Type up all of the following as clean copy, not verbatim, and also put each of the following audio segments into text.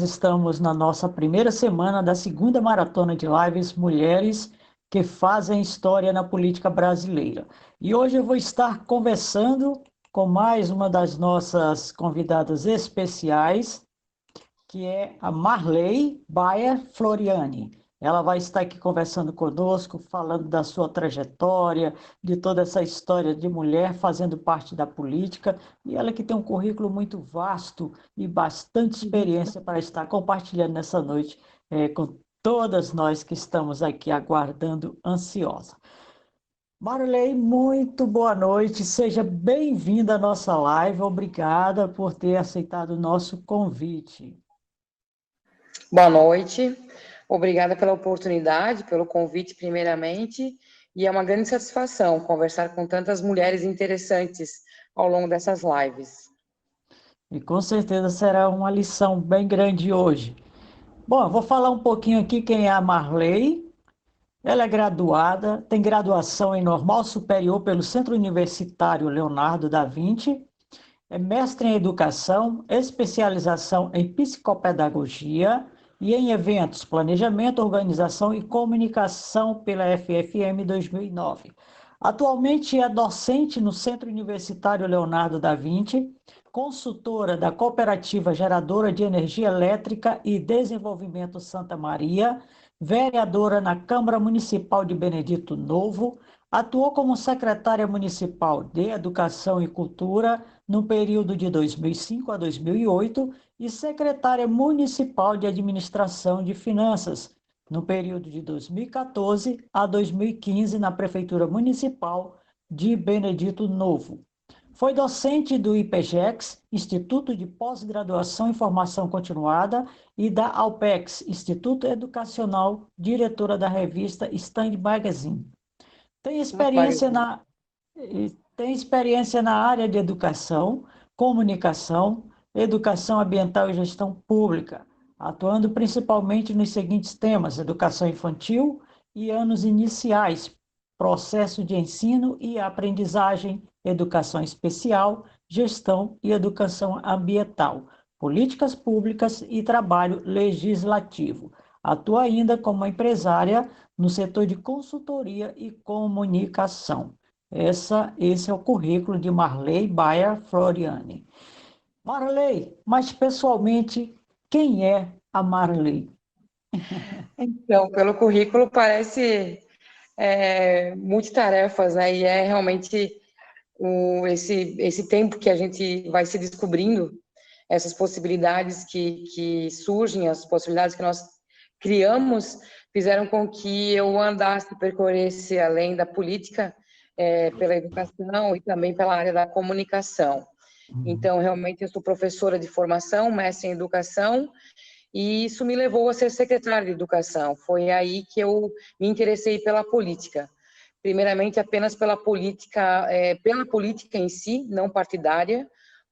estamos na nossa primeira semana da segunda maratona de lives Mulheres que Fazem História na Política Brasileira. E hoje eu vou estar conversando com mais uma das nossas convidadas especiais, que é a Marley Bayer Floriani. Ela vai estar aqui conversando conosco, falando da sua trajetória, de toda essa história de mulher fazendo parte da política, e ela que tem um currículo muito vasto e bastante experiência para estar compartilhando nessa noite com todas nós que estamos aqui aguardando ansiosa. Marley, muito boa noite, seja bem-vinda à nossa live, obrigada por ter aceitado o nosso convite. Boa noite, obrigada pela oportunidade, pelo convite primeiramente, e é uma grande satisfação conversar com tantas mulheres interessantes ao longo dessas lives. E com certeza será uma lição bem grande hoje. Bom, eu vou falar um pouquinho aqui quem é a Marley. Ela é graduada, tem graduação em Normal Superior pelo Centro Universitário Leonardo da Vinci, é mestre em Educação, especialização em Psicopedagogia e em Eventos, Planejamento, Organização e Comunicação pela FFM 2009. Atualmente é docente no Centro Universitário Leonardo da Vinci, consultora da Cooperativa Geradora de Energia Elétrica e Desenvolvimento Santa Maria, vereadora na Câmara Municipal de Benedito Novo, atuou como secretária municipal de Educação e Cultura no período de 2005 a 2008 e secretária municipal de Administração de Finanças no período de 2014 a 2015 na Prefeitura Municipal de Benedito Novo. Foi docente do IPGEX, Instituto de Pós-Graduação e Formação Continuada, e da Alpex, Instituto Educacional, diretora da revista Stand Magazine. Tem experiência na área de educação, comunicação, educação ambiental e gestão pública, atuando principalmente nos seguintes temas: educação infantil e anos iniciais, processo de ensino e aprendizagem, educação especial, gestão e educação ambiental, políticas públicas e trabalho legislativo. Atua ainda como empresária no setor de consultoria e comunicação. Esse é o currículo de Marley Bayer Floriani. Marley, mas pessoalmente, quem é a Marley? Então, pelo currículo parece multitarefas, né? E é realmente esse tempo que a gente vai se descobrindo, essas possibilidades que surgem, as possibilidades que nós criamos, fizeram com que eu andasse, percorresse além da política, pela educação e também pela área da comunicação. Então, realmente, eu sou professora de formação, mestre em educação, e isso me levou a ser secretária de educação. Foi aí que eu me interessei pela política. Primeiramente, apenas pela política em si, não partidária,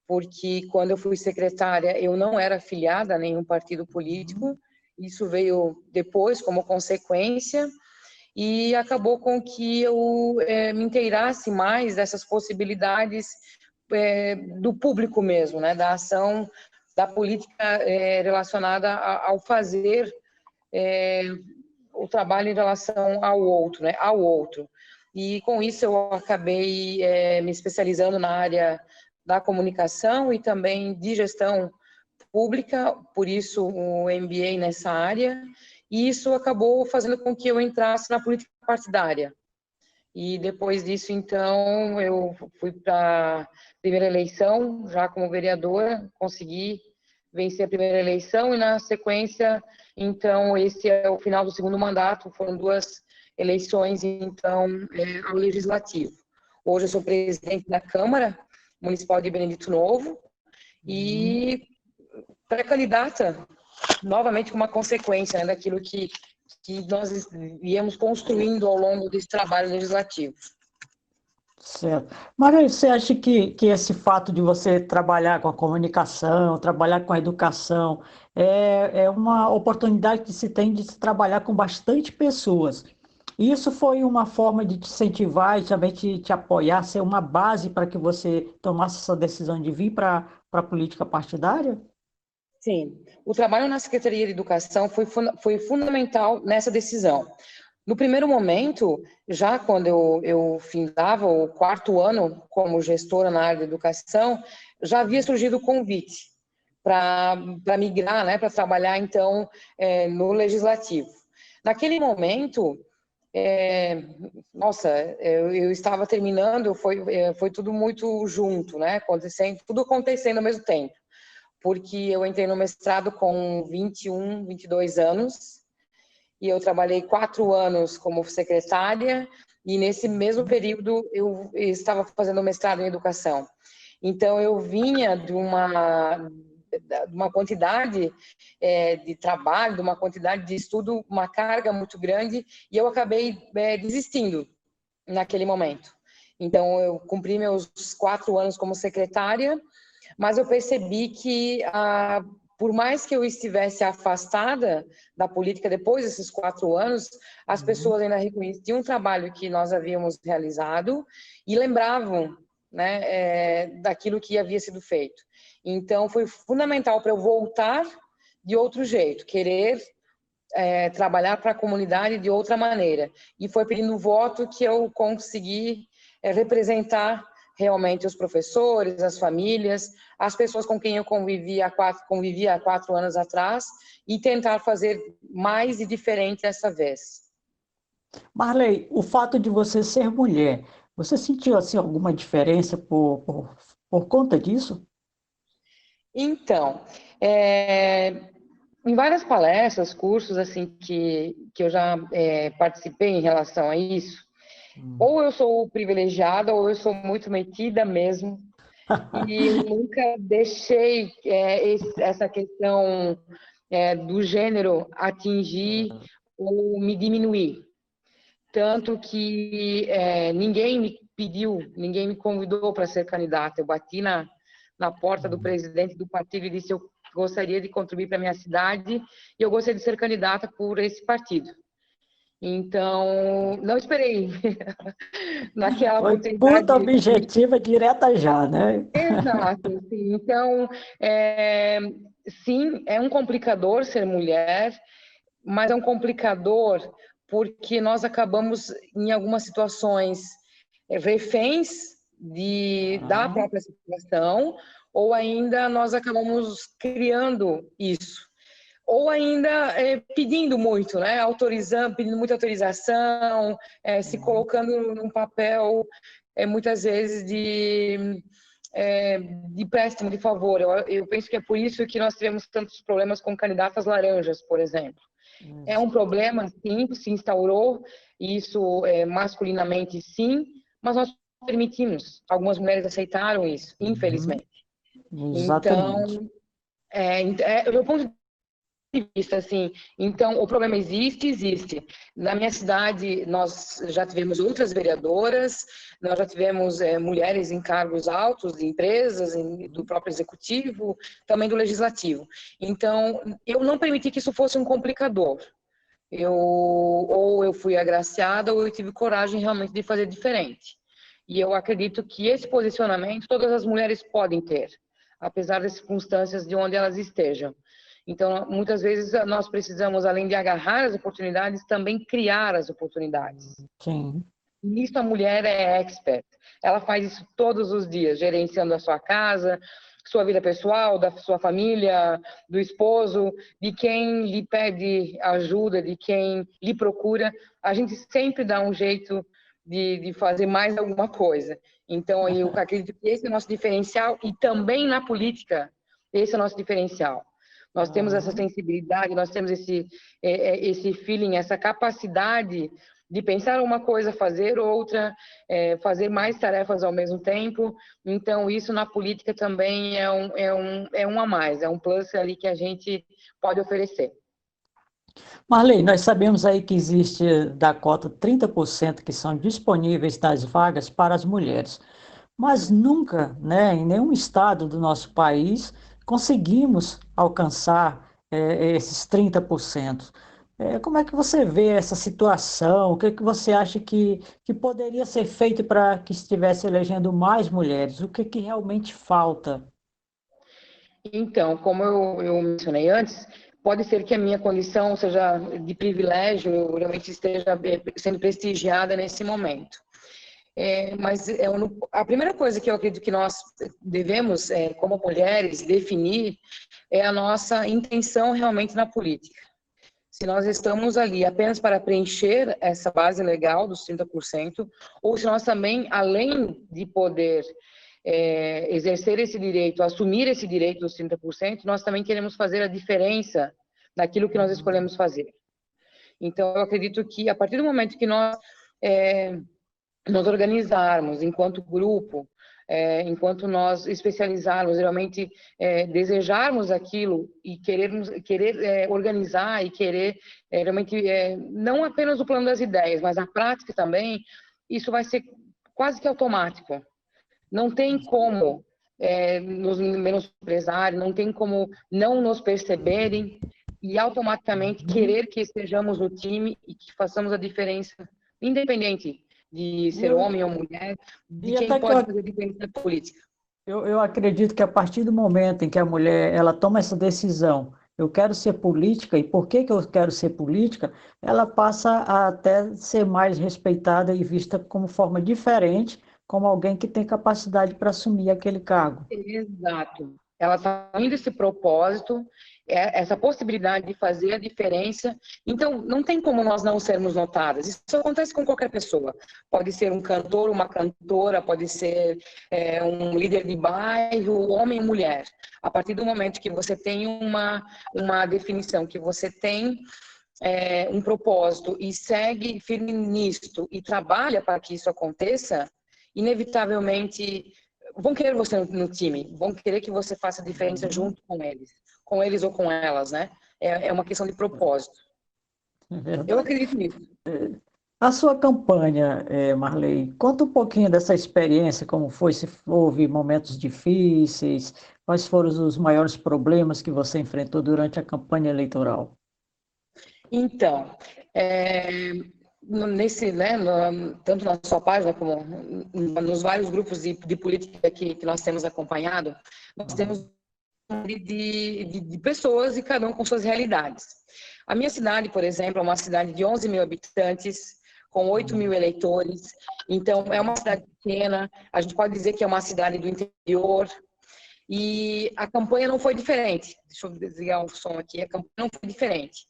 porque quando eu fui secretária, eu não era afiliada a nenhum partido político. Isso veio depois, como consequência, e acabou com que eu me inteirasse mais dessas possibilidades do público mesmo, né, da ação da política relacionada ao fazer o trabalho em relação ao outro, né, ao outro. E com isso eu acabei me especializando na área da comunicação e também de gestão pública, por isso o MBA nessa área, e isso acabou fazendo com que eu entrasse na política partidária. E depois disso, então, eu fui para a primeira eleição, já como vereadora, consegui vencer a primeira eleição e, na sequência, então, esse é o final do segundo mandato, foram 2 eleições, então, ao Legislativo. Hoje eu sou presidente da Câmara Municipal de Benedito Novo e pré-candidata, novamente, como uma consequência, né, daquilo que nós viemos construindo ao longo desse trabalho legislativo. Certo. Mas você acha que esse fato de você trabalhar com a comunicação, trabalhar com a educação, é uma oportunidade que se tem de se trabalhar com bastante pessoas? E isso foi uma forma de te incentivar e também te apoiar, ser uma base para que você tomasse essa decisão de vir para a política partidária? Sim, o trabalho na Secretaria de Educação foi fundamental nessa decisão. No primeiro momento, já quando eu findava o quarto ano como gestora na área de educação, já havia surgido o convite para migrar, né, para trabalhar, então, no Legislativo. Naquele momento, nossa, eu estava terminando, foi tudo muito junto, né, tudo acontecendo ao mesmo tempo, porque eu entrei no mestrado com 21, 22 anos, e eu trabalhei 4 anos como secretária, e nesse mesmo período eu estava fazendo mestrado em educação. Então, eu vinha de uma quantidade de trabalho, de uma quantidade de estudo, uma carga muito grande, e eu acabei desistindo naquele momento. Então, eu cumpri meus 4 anos como secretária, mas eu percebi que, por mais que eu estivesse afastada da política depois desses 4 anos, as pessoas ainda reconheciam o trabalho que nós havíamos realizado e lembravam, né, daquilo que havia sido feito. Então, foi fundamental para eu voltar de outro jeito, querer trabalhar para a comunidade de outra maneira. E foi pedindo voto que eu consegui representar realmente os professores, as famílias, as pessoas com quem eu convivia há 4 anos atrás, e tentar fazer mais e diferente dessa vez. Marley, o fato de você ser mulher, você sentiu assim alguma diferença por conta disso? Então, em várias palestras, cursos assim que eu já participei em relação a isso, ou eu sou privilegiada ou eu sou muito metida mesmo, e eu nunca deixei essa questão do gênero atingir ou me diminuir. Tanto que ninguém me pediu, ninguém me convidou para ser candidata. Eu bati na porta do presidente do partido e disse: eu gostaria de contribuir para a minha cidade e eu gostaria de ser candidata por esse partido. Então, não esperei naquela Foi oportunidade. puta objetiva direta já, né? Exato, sim. Então, sim, é um complicador ser mulher, mas é um complicador porque nós acabamos, em algumas situações, reféns da própria situação, ou ainda nós acabamos criando isso. Ou ainda pedindo muito, né? Pedindo muita autorização, se colocando num papel, muitas vezes, de préstimo de favor. Eu penso que é por isso que nós tivemos tantos problemas com candidatas laranjas, por exemplo. É um problema, sim, se instaurou, isso masculinamente, sim, mas nós permitimos. Algumas mulheres aceitaram isso, infelizmente. Exatamente. Então, do meu ponto de vista, assim, então, o problema existe. Na minha cidade, nós já tivemos outras vereadoras, nós já tivemos mulheres em cargos altos de empresas, do próprio executivo, também do legislativo. Então, eu não permiti que isso fosse um complicador. Ou eu fui agraciada, ou eu tive coragem realmente de fazer diferente. E eu acredito que esse posicionamento todas as mulheres podem ter, apesar das circunstâncias de onde elas estejam. Então, muitas vezes, nós precisamos, além de agarrar as oportunidades, também criar as oportunidades. Sim. Nisso a mulher é expert. Ela faz isso todos os dias, gerenciando a sua casa, sua vida pessoal, da sua família, do esposo, de quem lhe pede ajuda, de quem lhe procura. A gente sempre dá um jeito de fazer mais alguma coisa. Então, eu acredito que esse é o nosso diferencial, e também na política, esse é o nosso diferencial. Nós temos essa sensibilidade, nós temos esse feeling, essa capacidade de pensar uma coisa, fazer outra, fazer mais tarefas ao mesmo tempo. Então, isso na política também é um a mais, é um plus ali que a gente pode oferecer. Marley, nós sabemos aí que existe da cota 30% que são disponíveis das vagas para as mulheres, mas nunca, né, em nenhum estado do nosso país conseguimos alcançar esses 30%. Como é que você vê essa situação? O que é que você acha que poderia ser feito para que estivesse elegendo mais mulheres? O que é que realmente falta? Então, como eu mencionei antes, pode ser que a minha condição seja de privilégio, eu realmente esteja sendo prestigiada nesse momento. Mas a primeira coisa que eu acredito que nós devemos, como mulheres, definir é a nossa intenção realmente na política. Se nós estamos ali apenas para preencher essa base legal dos 30%, ou se nós também, além de poder exercer esse direito, assumir esse direito dos 30%, nós também queremos fazer a diferença naquilo que nós escolhemos fazer. Então, eu acredito que a partir do momento que nós nos organizarmos enquanto grupo, enquanto nós especializarmos, realmente desejarmos aquilo e querer organizar e querer realmente, não apenas o plano das ideias, mas a prática também, isso vai ser quase que automático. Não tem como nos menosprezar, não tem como não nos perceberem e automaticamente querer que estejamos no time e que façamos a diferença, independente de E, ser eu, homem ou mulher, de e quem até que pode fazer diferença na política. eu acredito que a partir do momento em que a mulher ela toma essa decisão, eu quero ser política, e por que que eu quero ser política, ela passa a até ser mais respeitada e vista como forma diferente, como alguém que tem capacidade para assumir aquele cargo. Exato. Ela está indo esse propósito, essa possibilidade de fazer a diferença. Então, não tem como nós não sermos notadas. Isso acontece com qualquer pessoa. Pode ser um cantor, uma cantora, pode ser um líder de bairro, homem ou mulher. A partir do momento que você tem uma definição, que você tem um propósito e segue firme nisto e trabalha para que isso aconteça, inevitavelmente vão querer você no time, vão querer que você faça a diferença junto com eles ou com elas, né? É uma questão de propósito. É Eu verdade. acredito nisso. A sua campanha, Marley, conta um pouquinho dessa experiência, como foi, se houve momentos difíceis, quais foram os maiores problemas que você enfrentou durante a campanha eleitoral? Então, nesse, né, tanto na sua página como nos vários grupos de política que nós temos acompanhado, nós temos de pessoas e cada um com suas realidades. A minha cidade, por exemplo, é uma cidade de 11 mil habitantes, com 8 mil eleitores, então é uma cidade pequena, a gente pode dizer que é uma cidade do interior, e a campanha não foi diferente. Deixa eu desligar o som aqui, a campanha não foi diferente.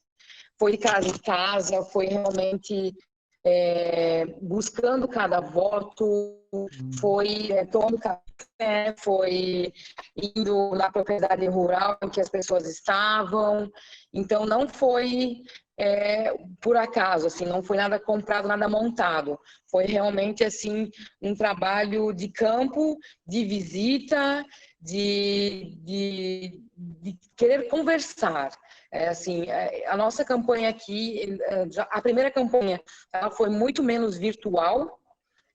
Foi de casa em casa, foi realmente buscando cada voto, foi tomando café, foi indo na propriedade rural em que as pessoas estavam. Então, não foi por acaso, assim, não foi nada comprado, nada montado. Foi realmente assim um trabalho de campo, de visita, de querer conversar. Assim, a nossa campanha aqui, a primeira campanha, ela foi muito menos virtual,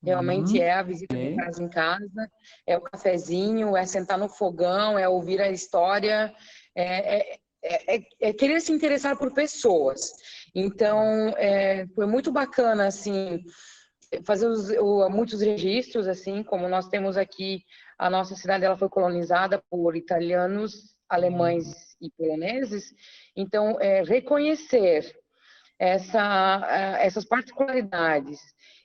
realmente é a visita de Ok. casa em casa, é o cafezinho, é sentar no fogão, é ouvir a história, é querer se interessar por pessoas. Então, foi muito bacana, assim, fazer muitos registros, assim, como nós temos aqui, a nossa cidade ela foi colonizada por italianos, alemães e poloneses, então, reconhecer essas particularidades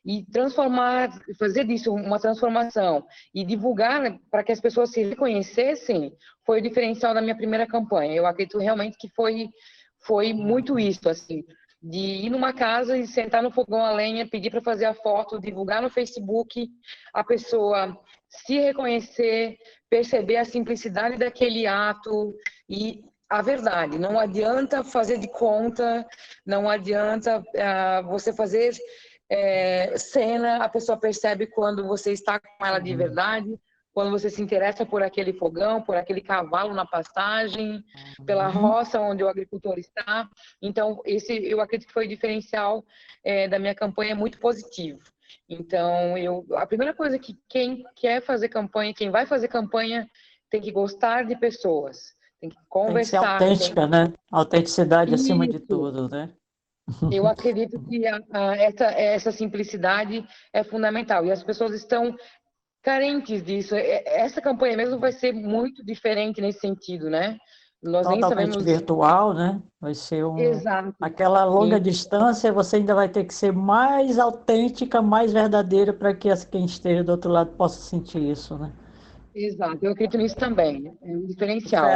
e transformar, fazer disso uma transformação e divulgar, né, para que as pessoas se reconhecessem, foi o diferencial da minha primeira campanha. Eu acredito realmente que foi muito isso, assim, de ir numa casa e sentar no fogão a lenha, pedir para fazer a foto, divulgar no Facebook, a pessoa se reconhecer, perceber a simplicidade daquele ato e a verdade. Não adianta fazer de conta, não adianta você fazer cena, a pessoa percebe quando você está com ela de verdade, quando você se interessa por aquele fogão, por aquele cavalo na pastagem, pela Uhum. roça onde o agricultor está. Então, esse eu acredito que foi o diferencial da minha campanha, muito positivo. Então, a primeira coisa que quem quer fazer campanha, quem vai fazer campanha, tem que gostar de pessoas, tem que Tem que ser conversar, tem autêntica, né? Autenticidade acima de isso. tudo, né? Eu acredito que essa simplicidade é fundamental e as pessoas estão carentes disso. Essa campanha mesmo vai ser muito diferente nesse sentido, né? Nós nem Totalmente sabemos virtual, né? Vai ser exato. aquela longa distância, você ainda vai ter que ser mais autêntica, mais verdadeira para que quem esteja do outro lado possa sentir isso, né? Exato, eu acredito nisso também. É um diferencial.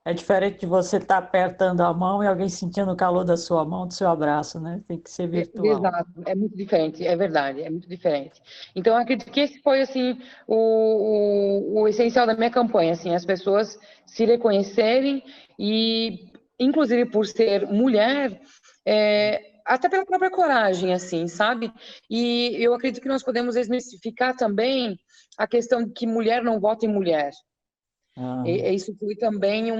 É diferente de você estar apertando a mão e alguém sentindo o calor da sua mão, do seu abraço, né? Tem que ser virtual. Exato, é muito diferente, é verdade, é muito diferente. Então, eu acredito que esse foi, assim, o essencial da minha campanha, assim, as pessoas se reconhecerem e, inclusive, por ser mulher, até pela própria coragem, assim, sabe? E eu acredito que nós podemos desmistificar também a questão de que mulher não vota em mulher. Ah, Isso foi também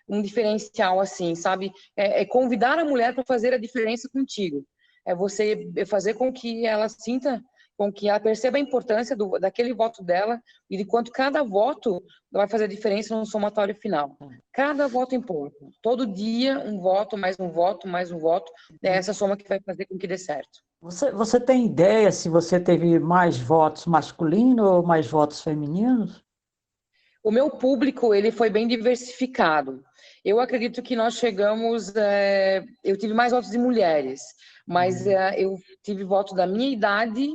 um diferencial, assim, sabe? É convidar a mulher para fazer a diferença contigo. É você fazer com que ela sinta, com que ela perceba a importância daquele voto dela e de quanto cada voto vai fazer diferença no somatório final. Cada voto importa. Todo dia, um voto, mais um voto, mais um voto. É essa soma que vai fazer com que dê certo. você tem ideia se você teve mais votos masculinos ou mais votos femininos? O meu público, ele foi bem diversificado. Eu acredito que nós chegamos, eu tive mais votos de mulheres, mas eu tive voto da minha idade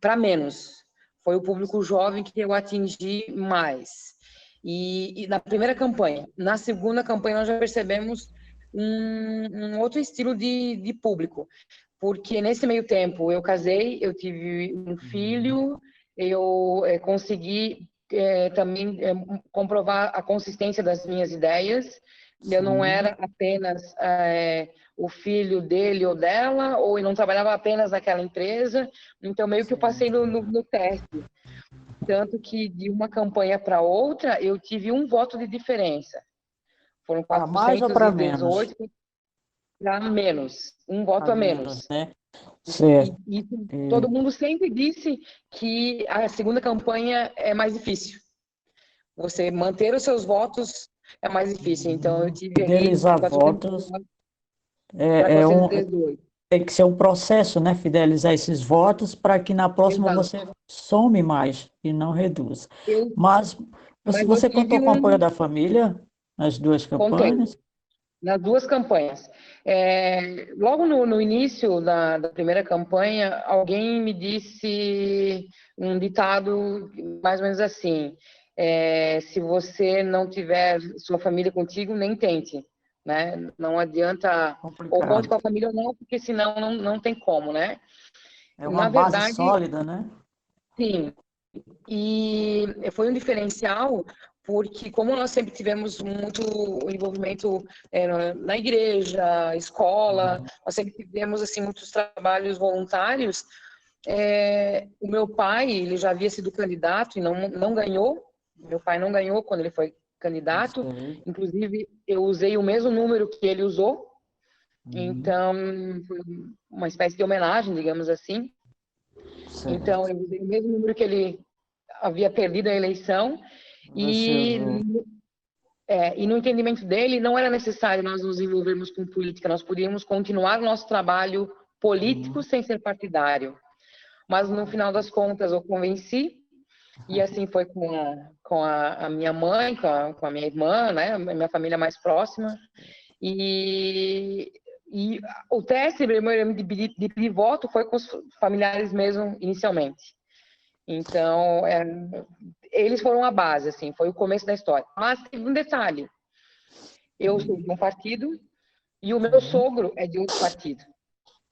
para menos. Foi o público jovem que eu atingi mais. E na primeira campanha. Na segunda campanha, nós já percebemos um outro estilo de público, porque nesse meio tempo eu casei, eu tive um filho, eu consegui também comprovar a consistência das minhas ideias. Eu não Sim, era apenas o filho dele ou dela, ou eu não trabalhava apenas naquela empresa. Então, meio que eu sim. passei no teste. Tanto que de uma campanha para outra, eu tive um voto de diferença. Foram Para mais ou para menos? 418 para menos, um voto Para a menos, menos. né? E Certo. isso, É, todo mundo sempre disse que a segunda campanha é mais difícil. Você manter os seus votos é mais difícil. Então, eu tive ali fidelizar votos 419 para é, é um, 418. tem que ser um processo, né? Fidelizar esses votos para que na próxima Exato. você some mais e não reduza. Eu, Mas se mas eu você tive contou com o apoio da família nas duas contei, campanhas, nas duas campanhas. Logo no início da primeira campanha, alguém me disse um ditado mais ou menos assim: se você não tiver sua família contigo, nem tente, né? Não adianta, ou conte complicado. com a família ou não, porque senão não tem como, né? É uma Na base verdade, sólida, né? sim. E foi um diferencial porque como nós sempre tivemos muito envolvimento na igreja, escola, nós sempre tivemos assim muitos trabalhos voluntários. O meu pai, ele já havia sido candidato e não ganhou. Meu pai não ganhou quando ele foi candidato. Sei. Inclusive, eu usei o mesmo número que ele usou. Hum, Então, foi uma espécie de homenagem, digamos assim. Então, certo. eu usei o mesmo número que ele havia perdido a eleição Você e, usou. e no entendimento dele não era necessário nós nos envolvermos com política, nós podíamos continuar o nosso trabalho político Hum, sem ser partidário. Mas no final das contas eu convenci e assim foi com a minha mãe, com a minha irmã, né, a minha família mais próxima. E o teste de pedir voto foi com os familiares mesmo inicialmente. Então, eles foram a base, assim, foi o começo da história. Mas teve um detalhe: eu sou de um partido e o meu sim. sogro é de outro partido.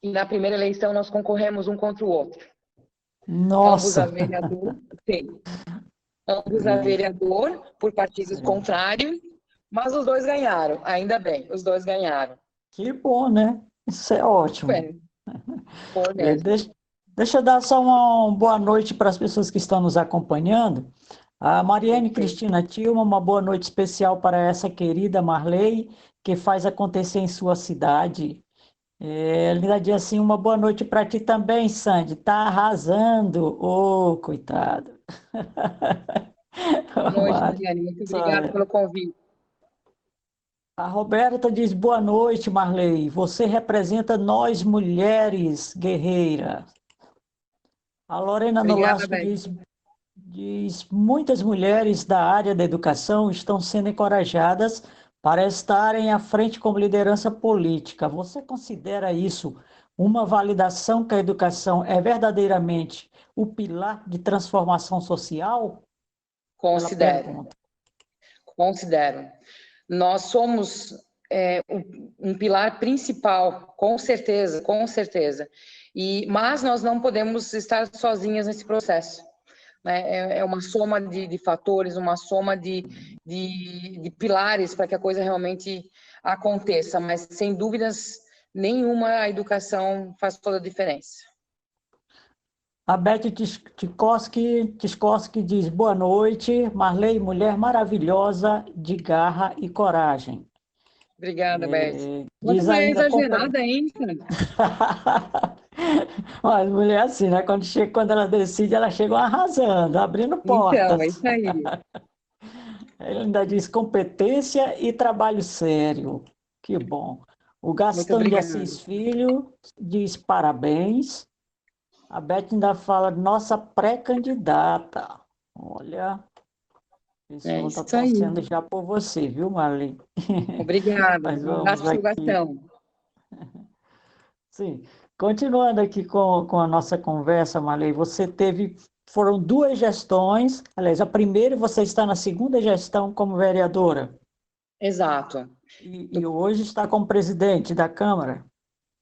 E na primeira eleição nós concorremos um contra o outro. Ambos a Nossa! vereador, sim, ambos a É, vereador por partidos sim. contrários, mas os dois ganharam, ainda bem, os dois ganharam. Que bom, né? Isso é ótimo. É, foi É, mesmo. deixa eu dar só uma boa noite para as pessoas que estão nos acompanhando. A Mariane Perfeito. Cristina Tilma, uma boa noite especial para essa querida Marley, que faz acontecer em sua cidade. Linda dia assim, uma boa noite para ti também, Sandy. Tá arrasando. Ô, coitado. Boa noite, Mariane. Muito obrigada pelo convite. A Roberta diz boa noite, Marley. Você representa nós mulheres guerreiras. A Lorena Obrigada, Nolasco Beth. diz: muitas mulheres da área da educação estão sendo encorajadas para estarem à frente como liderança política. Você considera isso uma validação que a educação é verdadeiramente o pilar de transformação social? Ela Considero, pergunta. considero. Nós somos um pilar principal, com certeza, com certeza. Mas nós não podemos estar sozinhas nesse processo, né? É uma soma de fatores, uma soma de pilares para que a coisa realmente aconteça. Mas, sem dúvidas nenhuma, a educação faz toda a diferença. A Beth Tiskoski diz: boa noite, Marley, mulher maravilhosa, de garra e coragem. Obrigada, Beth. Quanta Diz mulher ainda. exagerada, hein, cara? Mas mulher assim, né? Quando ela decide, ela chega arrasando, abrindo Então, é portas. isso aí. Ele ainda diz competência e trabalho sério. Que bom. O Muito Gastão de obrigada. Assis Filho diz parabéns. A Beth ainda fala, nossa pré-candidata. Olha, o É pessoal está isso aí. torcendo já por você, viu, Marlene? Obrigada. Mas Um abraço vamos para o seu aqui. Gastão. Sim, continuando aqui com a nossa conversa, Marley, foram duas gestões, aliás, a primeira e você está na segunda gestão como vereadora, Exato. e hoje está como presidente da Câmara.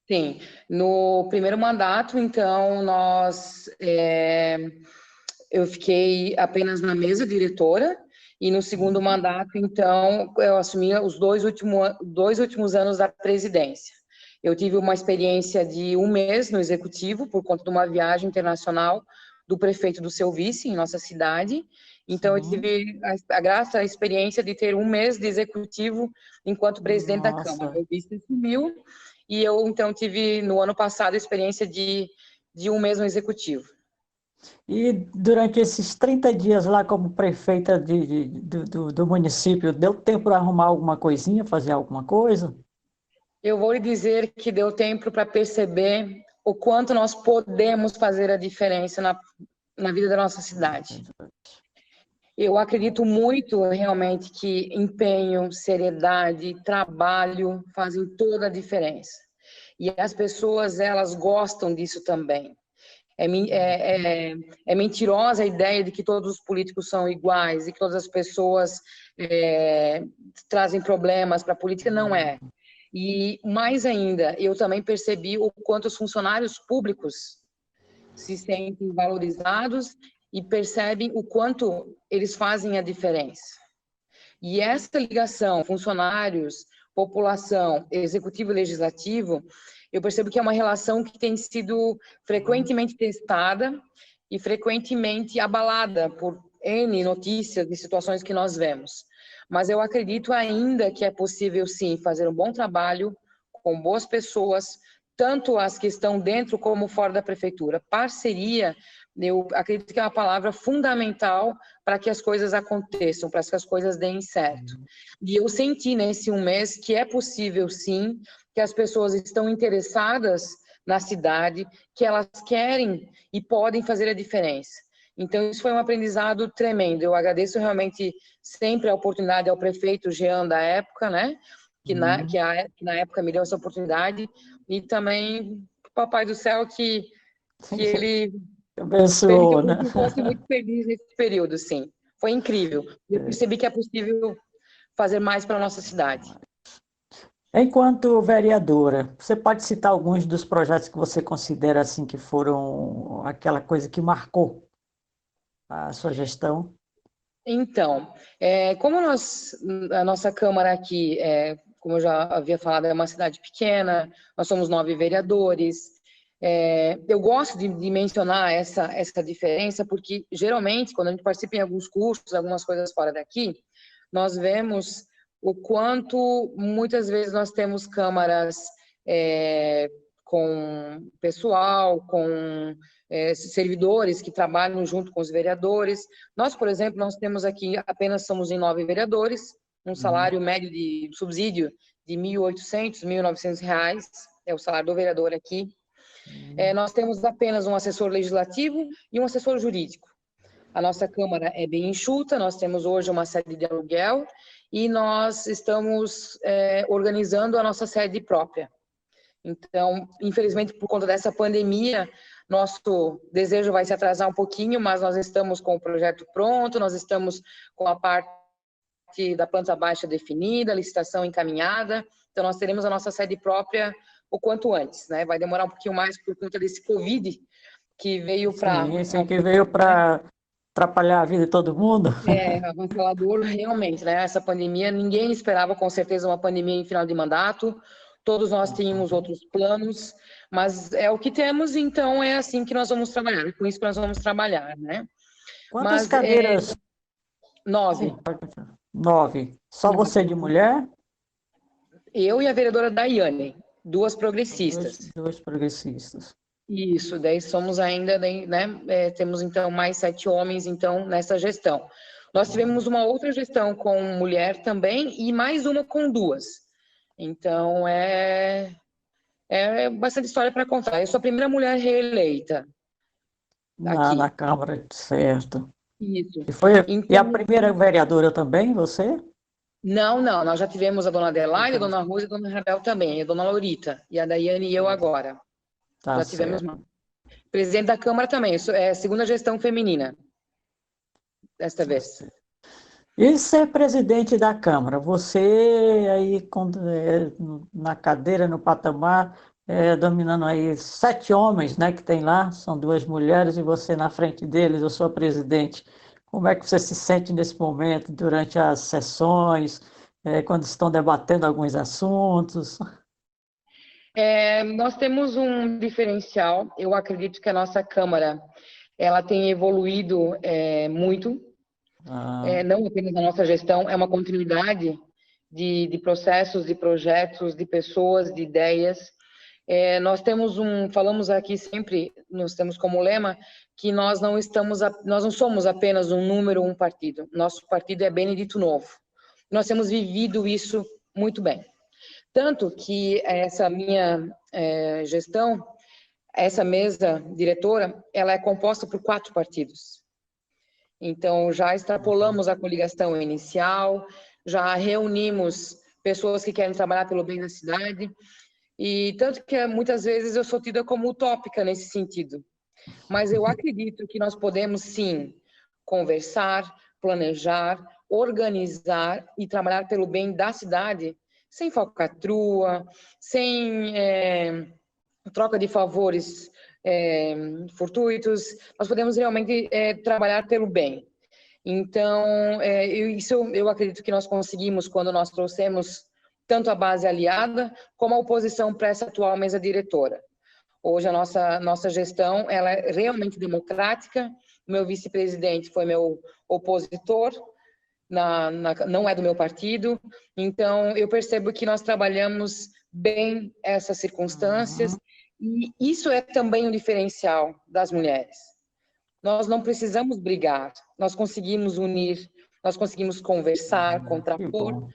Sim, no primeiro mandato, então, eu fiquei apenas na mesa diretora, e no segundo mandato, então, eu assumi os dois últimos anos da presidência. Eu tive uma experiência de um mês no executivo, por conta de uma viagem internacional do prefeito do seu vice, em nossa cidade. Então, eu Sim, tive a grata experiência de ter um mês de executivo enquanto presidente da Câmara. nossa. Meu vice assumiu, e eu, então, tive, no ano passado, a experiência de um mês no executivo. E durante esses 30 dias lá como prefeita do município, deu tempo para arrumar alguma coisinha, fazer alguma coisa? Eu vou lhe dizer que deu tempo para perceber o quanto nós podemos fazer a diferença na vida da nossa cidade. Eu acredito muito realmente que empenho, seriedade, trabalho fazem toda a diferença. E as pessoas, elas gostam disso também. É mentirosa a ideia de que todos os políticos são iguais e que todas as pessoas trazem problemas para a política. Não é. E mais ainda, eu também percebi o quanto os funcionários públicos se sentem valorizados e percebem o quanto eles fazem a diferença. E essa ligação, funcionários, população, executivo e legislativo, eu percebo que é uma relação que tem sido frequentemente testada e frequentemente abalada por N notícias e situações que nós vemos. Mas eu acredito ainda que é possível, sim, fazer um bom trabalho com boas pessoas, tanto as que estão dentro como fora da prefeitura. Parceria, eu acredito que é uma palavra fundamental para que as coisas aconteçam, para que as coisas deem certo. E eu senti nesse um mês que é possível, sim, que as pessoas estão interessadas na cidade, que elas querem e podem fazer a diferença. Então, isso foi um aprendizado tremendo. Eu agradeço realmente sempre a oportunidade ao prefeito Jean da época, né? Que na época me deu essa oportunidade, e também o Papai do Céu que ele permitiu Abençoou, que né? eu fosse muito feliz nesse período, sim. Foi incrível. Eu percebi que é possível fazer mais para a nossa cidade. Enquanto vereadora, você pode citar alguns dos projetos que você considera assim que foram aquela coisa que marcou a sua gestão? Então, a nossa Câmara aqui, como eu já havia falado, é uma cidade pequena, nós somos 9 vereadores. Eu gosto de mencionar essa diferença, porque geralmente, quando a gente participa em alguns cursos, algumas coisas fora daqui, nós vemos o quanto muitas vezes nós temos câmaras com pessoal, com servidores que trabalham junto com os vereadores. Nós, por exemplo, nós temos aqui, apenas somos em 9 vereadores, um salário médio de subsídio de R$ 1.800, R$ 1.900, é o salário do vereador aqui. Nós temos apenas um assessor legislativo e um assessor jurídico. A nossa Câmara é bem enxuta, nós temos hoje uma sede de aluguel e nós estamos organizando a nossa sede própria. Então, infelizmente, por conta dessa pandemia, nosso desejo vai se atrasar um pouquinho, mas nós estamos com o projeto pronto, nós estamos com a parte da planta baixa definida, a licitação encaminhada, então nós teremos a nossa sede própria o quanto antes, né? Vai demorar um pouquinho mais por conta desse Covid que veio para... Sim, esse que veio para atrapalhar a vida de todo mundo. Avassalador, realmente, né? Essa pandemia, ninguém esperava com certeza uma pandemia em final de mandato, todos nós tínhamos outros planos, mas é o que temos, então é assim que nós vamos trabalhar, é com isso que nós vamos trabalhar, né? Quantas cadeiras? 9. Sim, pode continuar. 9. Só 9. você de mulher? Eu e a vereadora Daiane, duas progressistas. Dois progressistas. Isso, daí somos ainda, né, temos então mais 7 homens então nessa gestão. Nós tivemos uma outra gestão com mulher também e mais uma com 2. Então é bastante história para contar. Eu sou a primeira mulher reeleita aqui. Na Câmara, certo. Isso. E a primeira vereadora também, você? Não, nós já tivemos a dona Adelaide, a dona Rosa e a dona Rabel também, a dona Laurita, e a Daiane e eu agora. Tá Já tivemos mais. Presidente da Câmara também, é a segunda gestão feminina, desta vez. E ser presidente da Câmara, você aí na cadeira, no patamar, dominando aí 7 homens, né, que tem lá, são 2 mulheres, e você na frente deles, eu sou a presidente. Como é que você se sente nesse momento, durante as sessões, quando estão debatendo alguns assuntos? Nós temos um diferencial, eu acredito que a nossa Câmara, ela tem evoluído muito, não apenas na nossa gestão, é uma continuidade de processos, de projetos, de pessoas, de ideias. Nós temos falamos aqui sempre, nós temos como lema que nós não somos apenas um número, um partido. Nosso partido é Benedito Novo. Nós temos vivido isso muito bem. Tanto que essa minha gestão, essa mesa diretora, ela é composta por 4 partidos. Então, já extrapolamos a coligação inicial, já reunimos pessoas que querem trabalhar pelo bem da cidade, e tanto que muitas vezes eu sou tida como utópica nesse sentido. Mas eu acredito que nós podemos, sim, conversar, planejar, organizar e trabalhar pelo bem da cidade, sem falcatrua, sem troca de favores fortuitos. Nós podemos realmente trabalhar pelo bem. Então, isso eu acredito que nós conseguimos quando nós trouxemos tanto a base aliada como a oposição para essa atual mesa diretora. Hoje a nossa gestão ela é realmente democrática. Meu vice-presidente foi meu opositor, não é do meu partido. Então, eu percebo que nós trabalhamos bem essas circunstâncias e isso é também um diferencial das mulheres. Nós não precisamos brigar, nós conseguimos unir, nós conseguimos conversar, contrapor,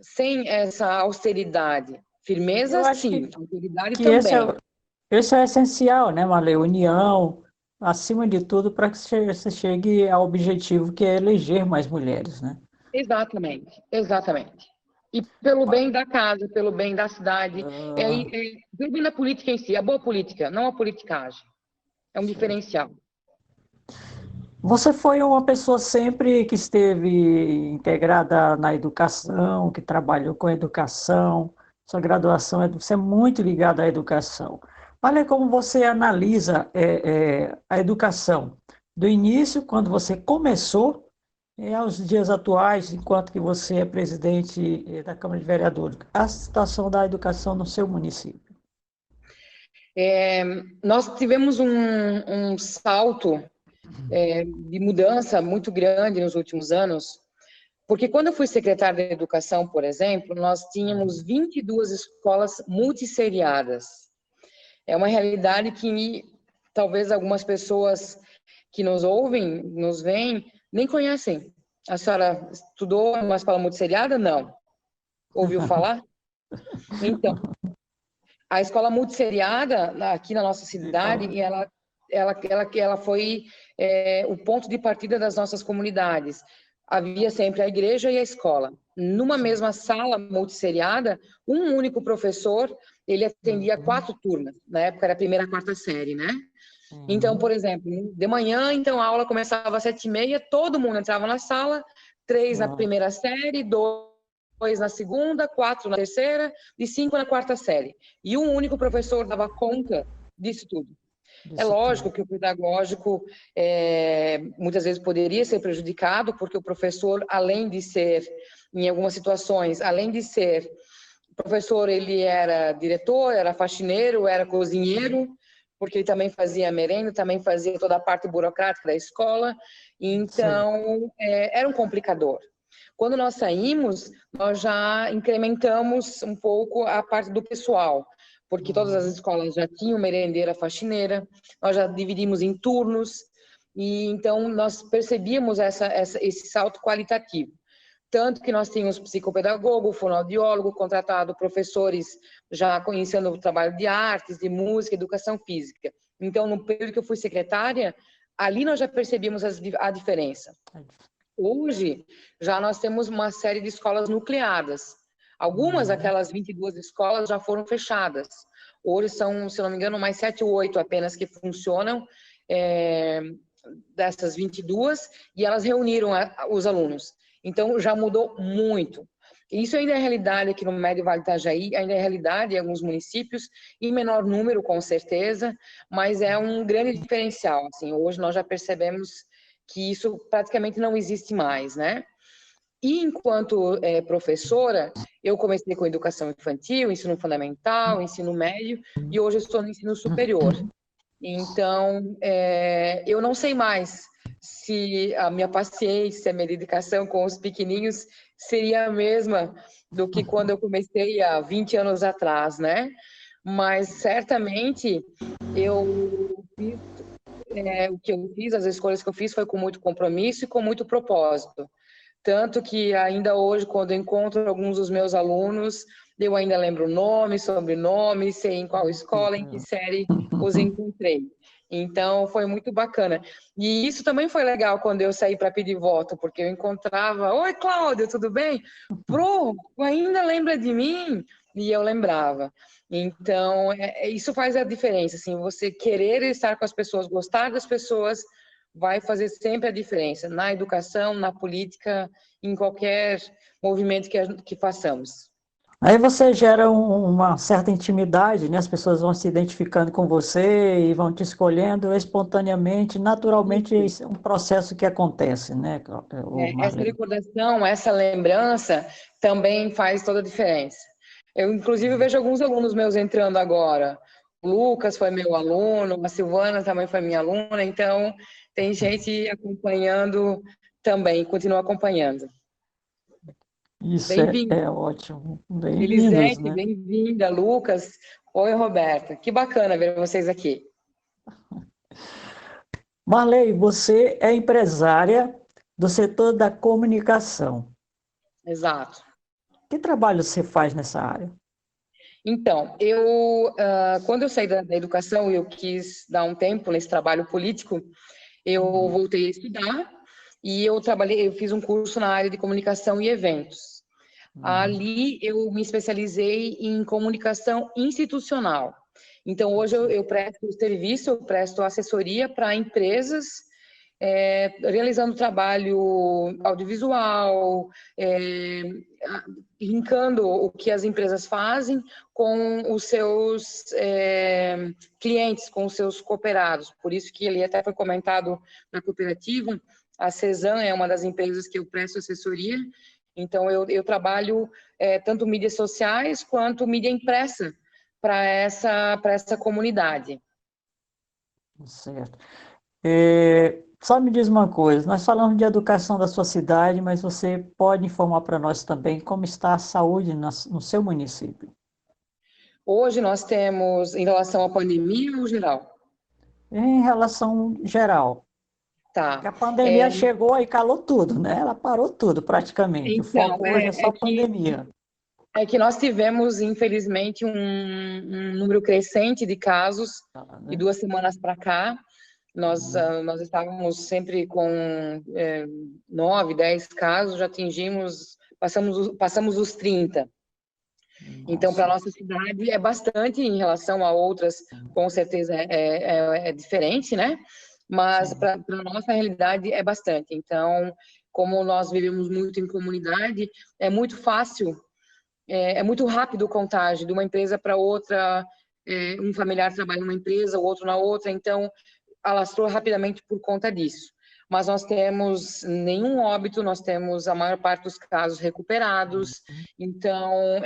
sem essa austeridade. Firmeza, sim, austeridade também. Esse é essencial, né, Marley? União, acima de tudo, para que você chegue ao objetivo que é eleger mais mulheres, né? Exatamente. E pelo bem da casa, pelo bem da cidade, pelo bem da política em si, a boa política, não a politicagem. É um diferencial. Você foi uma pessoa sempre que esteve integrada na educação, que trabalhou com educação, sua graduação você é muito ligada à educação. Olha como você analisa a educação, do início, quando você começou, aos dias atuais, enquanto que você é presidente da Câmara de Vereadores, a situação da educação no seu município. Nós tivemos um salto de mudança muito grande nos últimos anos, porque quando eu fui secretária de Educação, por exemplo, nós tínhamos 22 escolas multisseriadas. É uma realidade que talvez algumas pessoas que nos ouvem, nos veem, nem conhecem. A senhora estudou em uma escola multisseriada? Não. Ouviu falar? Então, A escola multisseriada, aqui na nossa cidade, Legal. ela foi o ponto de partida das nossas comunidades. Havia sempre a igreja e a escola. Numa Sim. mesma sala multisseriada, um único professor, ele atendia Uhum. 4 turmas. Na época era a primeira, quarta série, né? Então, Sim. por exemplo, de manhã, então a aula começava às 7h30, todo mundo entrava na sala, 3 na Ah, primeira série, 2 na segunda, 4 na terceira e 5 na quarta série. E um único professor dava conta disso tudo. É disso lógico tudo. que o pedagógico muitas vezes poderia ser prejudicado, porque o professor, além de ser, em algumas situações, além de ser professor, ele era diretor, era faxineiro, era cozinheiro, porque ele também fazia merenda, também fazia toda a parte burocrática da escola, Sei. então era um complicador. Quando nós saímos, nós já incrementamos um pouco a parte do pessoal, porque todas as Uhum. escolas já tinham merendeira, faxineira, nós já dividimos em turnos, e então nós percebíamos esse salto qualitativo. Tanto que nós tínhamos psicopedagogo, fonoaudiólogo, contratado professores já conhecendo o trabalho de artes, de música, educação física. Então, no período que eu fui secretária, ali nós já percebíamos a diferença. Hoje, já nós temos uma série de escolas nucleadas. Algumas Uhum. daquelas 22 escolas já foram fechadas. Hoje são, se não me engano, mais 7 ou 8 apenas que funcionam, dessas 22, e elas reuniram os alunos. Então, já mudou muito. Isso ainda é realidade aqui no Médio Vale do Itajaí, ainda é realidade em alguns municípios, em menor número, com certeza, mas é um grande diferencial. Assim, hoje nós já percebemos que isso praticamente não existe mais, né? E enquanto professora, eu comecei com educação infantil, ensino fundamental, ensino médio, e hoje eu estou no ensino superior. Então, eu não sei mais se a minha paciência, a minha dedicação com os pequeninhos seria a mesma do que quando eu comecei há 20 anos atrás, né? Mas certamente eu fiz, o que eu fiz, as escolhas que eu fiz foi com muito compromisso e com muito propósito. Tanto que ainda hoje, quando eu encontro alguns dos meus alunos, eu ainda lembro o nome, sobrenome, sei em qual escola, em que série os encontrei. Então, foi muito bacana. E isso também foi legal quando eu saí para pedir voto, porque eu encontrava: Oi, Cláudio, tudo bem? Pro, ainda lembra de mim? E eu lembrava. Então, isso faz a diferença, assim, você querer estar com as pessoas, gostar das pessoas, vai fazer sempre a diferença na educação, na política, em qualquer movimento que façamos. Aí você gera uma certa intimidade, né? As pessoas vão se identificando com você e vão te escolhendo espontaneamente, naturalmente, Isso. isso é um processo que acontece, né, o Essa Marlene? recordação, essa lembrança também faz toda a diferença. Eu, inclusive, vejo alguns alunos meus entrando agora. O Lucas foi meu aluno, a Silvana também foi minha aluna, então tem gente acompanhando também, continua acompanhando. Isso Bem-vindo, é ótimo. Bem-vindos, Elisete, né? bem-vinda, Lucas. Oi, Roberta. Que bacana ver vocês aqui. Marley, você é empresária do setor da comunicação. Exato. Que trabalho você faz nessa área? Então, quando eu saí da educação e eu quis dar um tempo nesse trabalho político, eu Hum, voltei a estudar e eu fiz um curso na área de comunicação e eventos. uhum, Ali eu me especializei em comunicação institucional. Então, hoje isso. eu presto serviço, eu presto assessoria para empresas, realizando trabalho audiovisual, linkando o que as empresas fazem com os seus clientes, com os seus cooperados. Por isso que ele até foi comentado na cooperativa, a Cezan é uma das empresas que eu presto assessoria, então eu trabalho tanto mídias sociais quanto mídia impressa para essa comunidade. Certo. Só me diz uma coisa, nós falamos de educação da sua cidade, mas você pode informar para nós também como está a saúde no seu município? Hoje nós temos, em relação à pandemia ou geral? Em relação geral, que Tá. a pandemia chegou e calou tudo, né? Ela parou tudo praticamente. O Então, foco hoje é só pandemia. É que nós tivemos, infelizmente, um número crescente de casos de né? 2 semanas para cá. Uhum. Nós estávamos sempre com 9, 10 casos, já passamos os 30. Então, para a Nossa. nossa cidade é bastante em relação a outras, com certeza é diferente, né? Mas Sim. para a nossa realidade é bastante. Então, como nós vivemos muito em comunidade, é muito fácil, é muito rápido o contágio de uma empresa para outra, um familiar trabalha numa empresa, o outro na outra, então alastrou rapidamente por conta disso. Mas nós temos nenhum óbito, nós temos a maior parte dos casos recuperados, então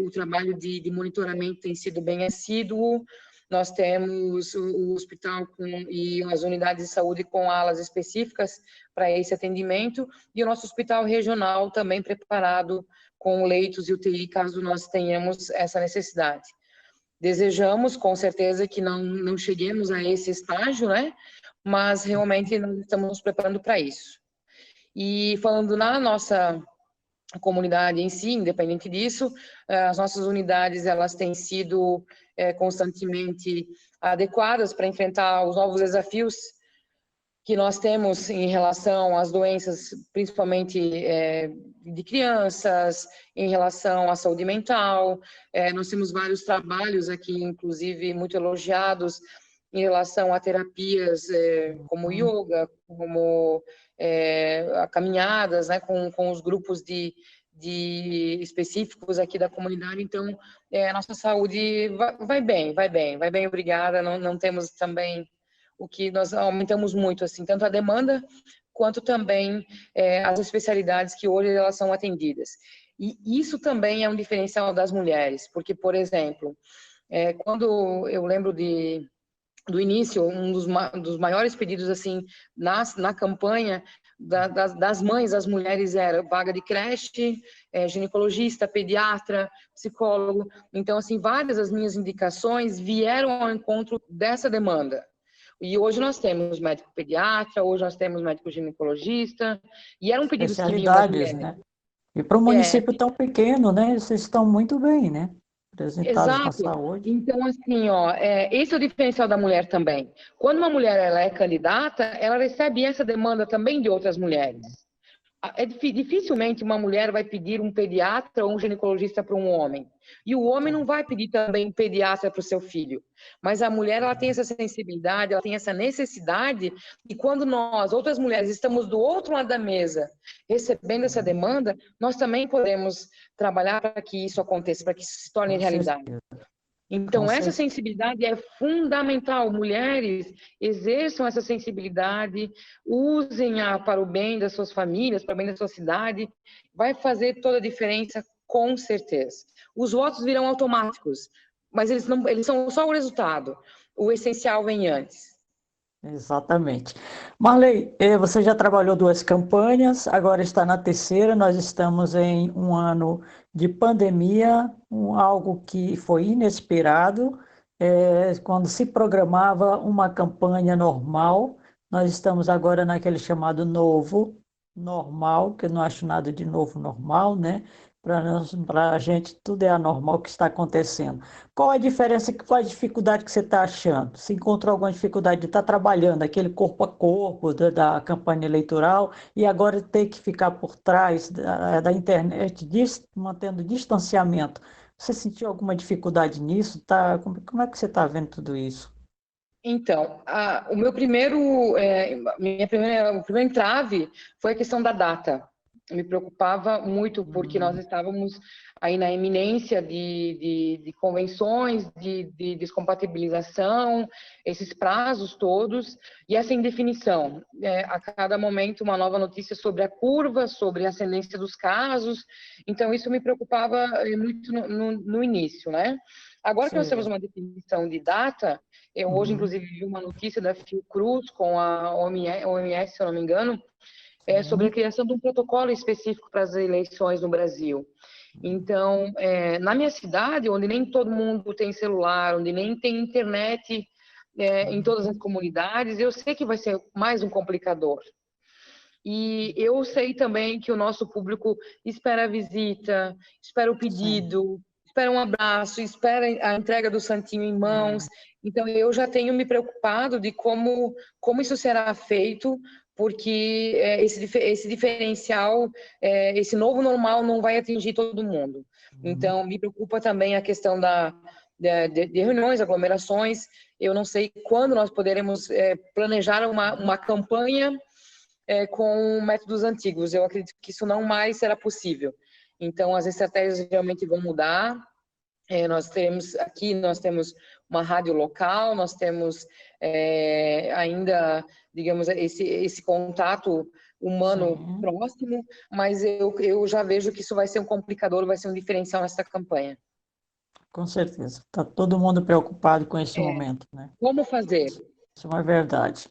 o trabalho de monitoramento tem sido bem assíduo, nós temos o hospital e as unidades de saúde com alas específicas para esse atendimento, e o nosso hospital regional também preparado com leitos e UTI, caso nós tenhamos essa necessidade. Desejamos, com certeza, que não cheguemos a esse estágio, né? Mas realmente nós estamos nos preparando para isso. E falando na nossa comunidade em si, independente disso, as nossas unidades elas têm sido constantemente adequadas para enfrentar os novos desafios que nós temos em relação às doenças, principalmente de crianças, em relação à saúde mental. Nós temos vários trabalhos aqui, inclusive muito elogiados, em relação a terapias como yoga, como caminhadas, né, com os grupos de específicos aqui da comunidade. Então, a nossa saúde vai bem, obrigada. Não temos também o que nós aumentamos muito, assim, tanto a demanda quanto também as especialidades que hoje elas são atendidas. E isso também é um diferencial das mulheres, porque, por exemplo, quando eu lembro do início, um dos maiores pedidos assim na campanha das mães, das mulheres, era vaga de creche, ginecologista, pediatra, psicólogo. Então, assim, várias das minhas indicações vieram ao encontro dessa demanda. E hoje nós temos médico pediatra, hoje nós temos médico ginecologista, e eram pedidos que vinham das Especialidades, mulheres. né? E para um É, município tão pequeno, né? Vocês estão muito bem, né? Apresentados na exato. saúde. Então, assim, ó, esse é o diferencial da mulher também. Quando uma mulher ela é candidata, ela recebe essa demanda também de outras mulheres. Dificilmente uma mulher vai pedir um pediatra ou um ginecologista para um homem. E o homem não vai pedir também um pediatra para o seu filho. Mas a mulher, ela tem essa sensibilidade, ela tem essa necessidade. E quando nós, outras mulheres, estamos do outro lado da mesa, recebendo essa demanda, nós também podemos trabalhar para que isso aconteça, para que isso se torne Com realidade. certeza, com Então, essa certeza. sensibilidade é fundamental. Mulheres exerçam essa sensibilidade, usem-a para o bem das suas famílias, para o bem da sua cidade. Vai fazer toda a diferença, com certeza. Os votos virão automáticos, mas eles são só o resultado. O essencial vem antes. Exatamente. Marley, você já trabalhou 2 campanhas, agora está na terceira. Nós estamos em um ano de pandemia, algo que foi inesperado. Quando se programava uma campanha normal, nós estamos agora naquele chamado novo normal, que eu não acho nada de novo normal, né? Para a gente, tudo é anormal que está acontecendo. Qual a diferença, qual a dificuldade que você está achando? Se encontrou alguma dificuldade de estar trabalhando aquele corpo a corpo da campanha eleitoral e agora ter que ficar por trás da internet, mantendo distanciamento? Você sentiu alguma dificuldade nisso? Como é que você está vendo tudo isso? Então, o primeiro entrave foi a questão da data. Me preocupava muito porque nós Hum, estávamos aí na iminência de convenções, de descompatibilização, esses prazos todos e essa indefinição. A cada momento uma nova notícia sobre a curva, sobre a ascendência dos casos. Então, isso me preocupava muito no início, né? Agora que nós temos certo. uma definição de data, eu hoje, Uhum, inclusive, vi uma notícia da Fiocruz com a OMS, se eu não me engano, sobre a sim. criação de um protocolo específico para as eleições no Brasil. Então, na minha cidade, onde nem todo mundo tem celular, onde nem tem internet em todas as comunidades, eu sei que vai ser mais um complicador. E eu sei também que o nosso público espera a visita, espera o Sim. pedido, espera um abraço, espera a entrega do santinho em mãos. Então, eu já tenho me preocupado de como isso será feito, porque esse diferencial, esse novo normal não vai atingir todo mundo. Uhum. Então, me preocupa também a questão de reuniões, aglomerações. Eu não sei quando nós poderemos planejar uma campanha com métodos antigos. Eu acredito que isso não mais será possível. Então, as estratégias realmente vão mudar. Nós temos uma rádio local, nós temos ainda, digamos, esse contato humano Sim, próximo, mas eu já vejo que isso vai ser um complicador, vai ser um diferencial nessa campanha. com certeza. Está todo mundo preocupado com esse momento, né? Como fazer? Isso é uma verdade.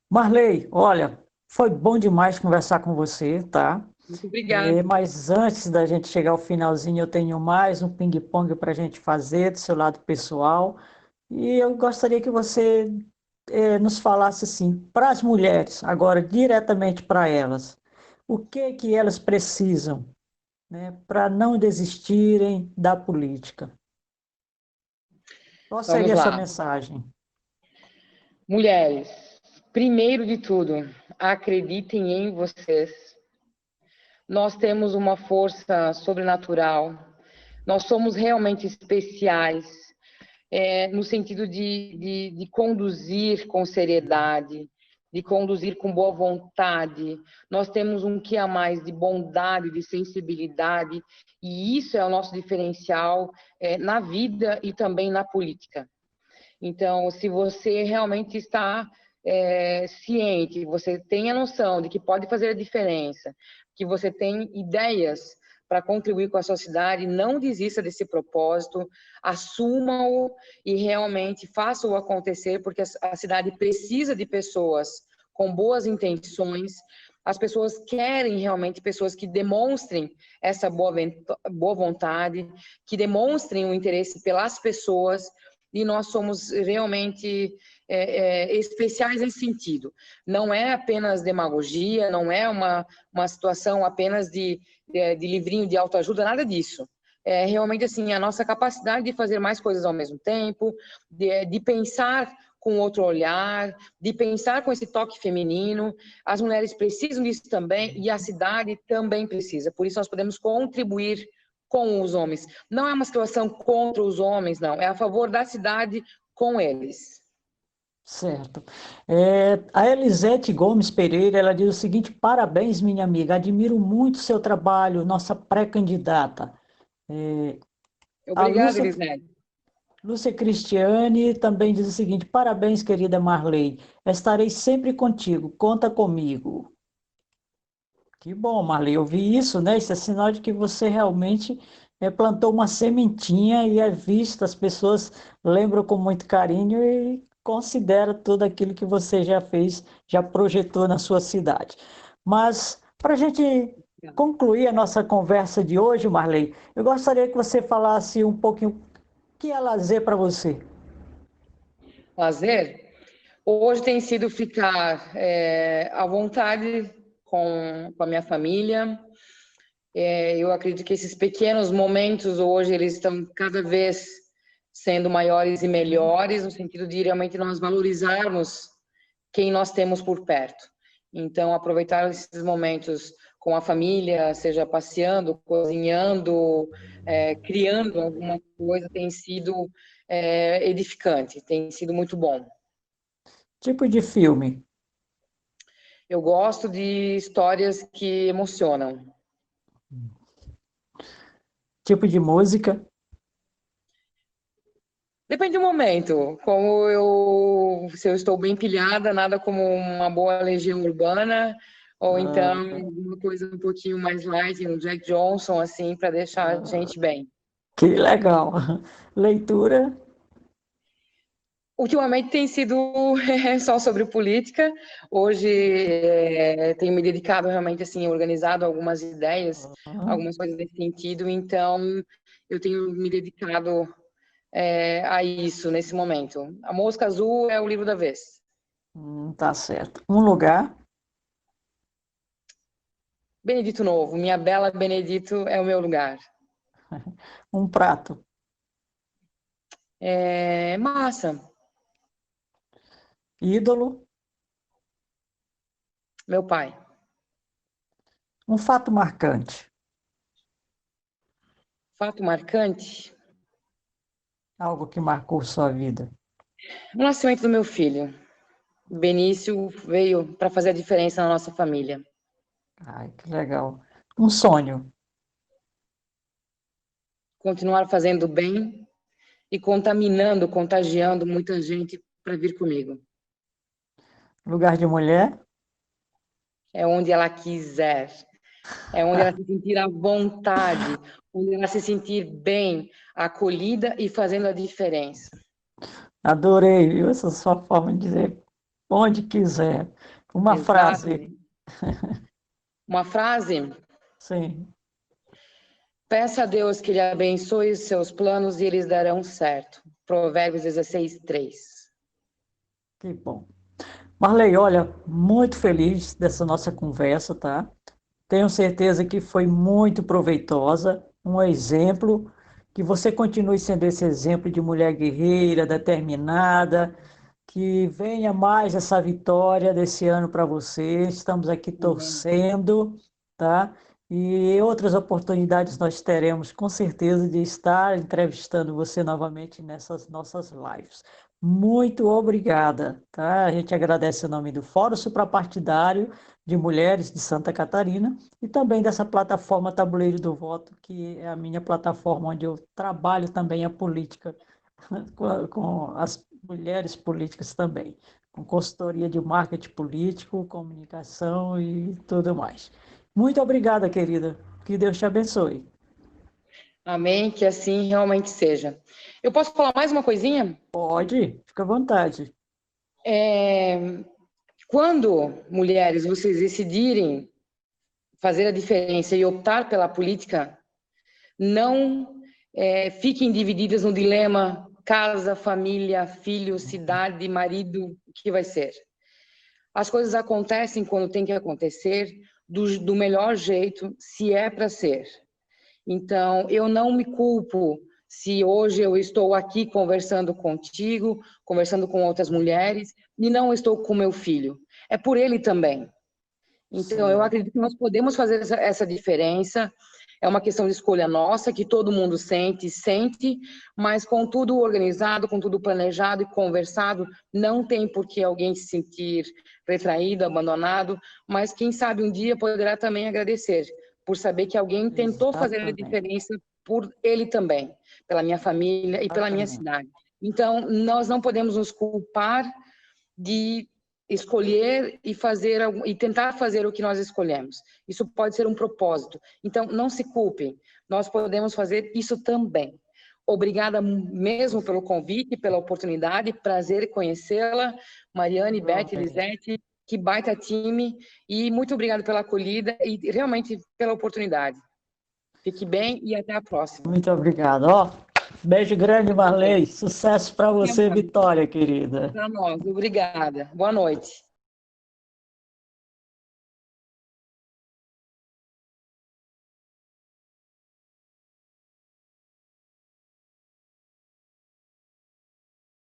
Marley, olha, foi bom demais conversar com você, tá? Muito obrigada. Mas antes da gente chegar ao finalzinho, eu tenho mais um ping-pong para a gente fazer do seu lado pessoal. E eu gostaria que você nos falasse assim, para as mulheres, agora diretamente para elas, o que que elas precisam, né, para não desistirem da política? Qual Vamos seria a sua lá. mensagem? Mulheres, primeiro de tudo, acreditem em vocês. Nós temos uma força sobrenatural. Nós somos realmente especiais, no sentido de conduzir com seriedade, de conduzir com boa vontade. Nós temos um que a mais de bondade, de sensibilidade, e isso é o nosso diferencial na vida e também na política. Então, se você realmente está ciente, você tem a noção de que pode fazer a diferença, que você tem ideias para contribuir com a sociedade, não desista desse propósito, assuma-o e realmente faça-o acontecer, porque a cidade precisa de pessoas com boas intenções. As pessoas querem realmente pessoas que demonstrem essa boa vontade, que demonstrem o interesse pelas pessoas, e nós somos realmente especiais nesse sentido. Não é apenas demagogia, não é uma situação apenas de livrinho de autoajuda, nada disso. É realmente assim, a nossa capacidade de fazer mais coisas ao mesmo tempo, de pensar com outro olhar, de pensar com esse toque feminino. As mulheres precisam disso também e a cidade também precisa. Por isso nós podemos contribuir com os homens. Não é uma situação contra os homens, não. É a favor da cidade com eles. Certo. A Elisete Gomes Pereira, ela diz o seguinte: parabéns, minha amiga, admiro muito o seu trabalho, nossa pré-candidata. A Obrigada, Lúcia, Elisete. Lúcia Cristiane também diz o seguinte: parabéns, querida Marley, estarei sempre contigo, conta comigo. Que bom, Marley, eu vi isso, né? Isso é sinal de que você realmente plantou uma sementinha e é visto, as pessoas lembram com muito carinho e considera tudo aquilo que você já fez, já projetou na sua cidade. Mas, para a gente concluir a nossa conversa de hoje, Marley, eu gostaria que você falasse um pouquinho o que é lazer para você. Lazer? Hoje tem sido ficar à vontade com a minha família. Eu acredito que esses pequenos momentos hoje, eles estão cada vez sendo maiores e melhores, no sentido de realmente nós valorizarmos quem nós temos por perto. Então, aproveitar esses momentos com a família, seja passeando, cozinhando, criando alguma coisa, tem sido edificante, tem sido muito bom. Tipo de filme. Eu gosto de histórias que emocionam. Tipo de música. Depende do momento. Se eu estou bem pilhada, nada como uma boa Legião Urbana, ou então Ah, alguma coisa um pouquinho mais light, um Jack Johnson, assim, para deixar a gente bem. que legal. Leitura. Ultimamente tem sido só sobre política. Hoje tenho me dedicado realmente assim, organizado algumas ideias, Ah, algumas coisas nesse sentido. Então eu tenho me dedicado a isso nesse momento. A Mosca Azul é o livro da vez. tá certo. Um lugar. Benedito Novo, minha bela Benedito é o meu lugar. Um prato. Massa, Ídolo. meu pai. Um fato marcante. Fato marcante, Algo que marcou sua vida. o nascimento do meu filho. Benício veio para fazer a diferença na nossa família. Ai, que legal. Um sonho. Continuar fazendo bem e contaminando, contagiando muita gente para vir comigo. Lugar de mulher. É onde ela quiser, é onde ela se sentir à vontade, onde ela se sentir bem, acolhida e fazendo a diferença. Adorei, viu? Essa sua forma de dizer onde quiser. Uma frase. Exatamente. Uma frase: Sim, peça a Deus que lhe abençoe os seus planos e eles darão certo. Provérbios 16, 3. que bom. Marley, olha, muito feliz dessa nossa conversa, tá? Tenho certeza que foi muito proveitosa, um exemplo, que você continue sendo esse exemplo de mulher guerreira, determinada, que venha mais essa vitória desse ano para você. Estamos aqui Amém. torcendo, tá? E outras oportunidades nós teremos com certeza de estar entrevistando você novamente nessas nossas lives. Muito obrigada, tá? A gente agradece o nome do Fórum Suprapartidário de Mulheres de Santa Catarina e também dessa plataforma Tabuleiro do Voto, que é a minha plataforma onde eu trabalho também a política com as mulheres políticas também, com consultoria de marketing político, comunicação e tudo mais. Muito obrigada, querida. Que Deus te abençoe. Amém, que assim realmente seja. Eu posso falar mais uma coisinha? Pode, fica à vontade. Quando, mulheres, vocês decidirem fazer a diferença e optar pela política, não fiquem divididas no dilema casa, família, filho, cidade, marido, o que vai ser. As coisas acontecem quando tem que acontecer, do melhor jeito, se é para ser. Então, eu não me culpo se hoje eu estou aqui conversando contigo, conversando com outras mulheres, e não estou com meu filho. É por ele também. Então, eu Sim, acredito que nós podemos fazer essa diferença. É uma questão de escolha nossa, que todo mundo sente, mas com tudo organizado, com tudo planejado e conversado, não tem por que alguém se sentir retraído, abandonado, mas quem sabe um dia poderá também agradecer por saber que alguém tentou fazer a exatamente. diferença por ele também, pela minha família e pela minha Exatamente. cidade. Então, nós não podemos nos culpar de escolher e fazer e tentar fazer o que nós escolhemos. Isso pode ser um propósito. Então, não se culpem. Nós podemos fazer isso também. Obrigada mesmo pelo convite, pela oportunidade. Prazer em conhecê-la, Mariane, Beth, Igualmente. Elisete. Que baita time. E muito obrigada pela acolhida e realmente pela oportunidade. Fique bem e até a próxima. Muito obrigado. Ó, beijo grande, Até Marley. Sucesso para você, mais. Vitória, querida. Para nós. Obrigada. Boa noite.